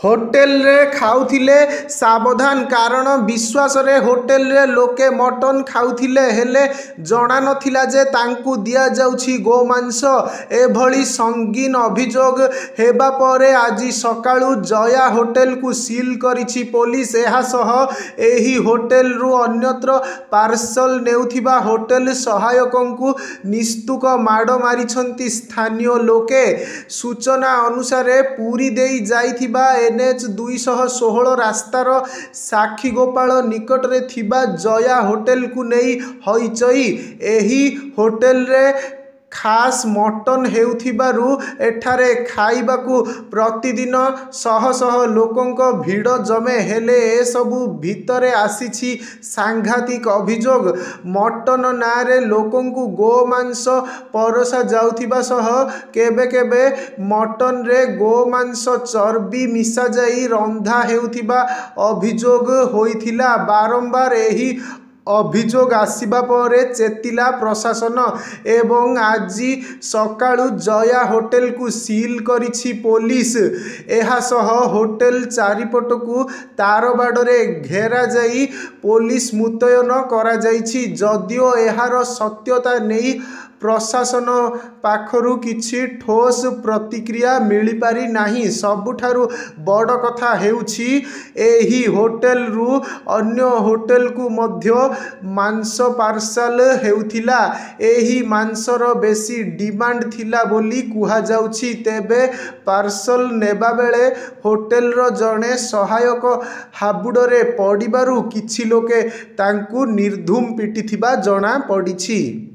Hotel रे खाउथिले सावधान कारण विश्वास रे होटेल रे लोके मटन खाउथिले हेले जणा नथिला जे तांकु दिया जाउछि गोमांस। एभली संगीन अभियोग हेबा परे आज सकाळु जया होटेल को सील करिछि पुलिस। एहा सह एही होटेल रु अन्यत्र पार्सल नेउथिबा होटेल सहायकंकु निस्तुक माड़ मारिछंती स्थानीय लोके। सूचना अनुसार पूरी देई जाइथिबा NH 216 रास्तार साखीगोपाल निकट रे थिबा जया होटेल को नहीं हईचई। एही होटेल रे खास मटन हेउथिबारु एठारे खाइबाकू प्रतिदिन शह शह लोकंक भिड़ जमे। हेले ए सबु भितरे आसीछि सांघातिक अभियोग। मटन नारे लोकंकु गोमांस परसा जाउथिबा सह केबे केबे मटन रे गोमांस चर्बी मिसा जाई रंधा हेउथिबा अभियोग होइथिला। बारंबार एही अभियोग आसिबा परे चेतिला प्रशासन एवं आज सकाळु जया होटेल को सील करिछि पुलिस। एहा सह होटेल चारिपटकू तारबाड़े घेरा जाई पुलिस मुतयन करा जाइछि। जदिओ एहार सत्यता नहीं प्रशासन पाखरु किछि ठोस प्रतिक्रिया मिली पारि नाही। सबुठारु बड़ कथा हेउछि एही होटेल रु अन्य होटेल को मध्य मांस पार्सल हेउथिला। एही मांसर बेसी डिमांड थिला बोली कुहा जाउछि। तेबे पार्सल नेबा बेले होटेल रो जणे सहायक हाबुडरे पडिबारु किछि लोके तांकु निर्धूम पिटिथिबा जणा पडिछि।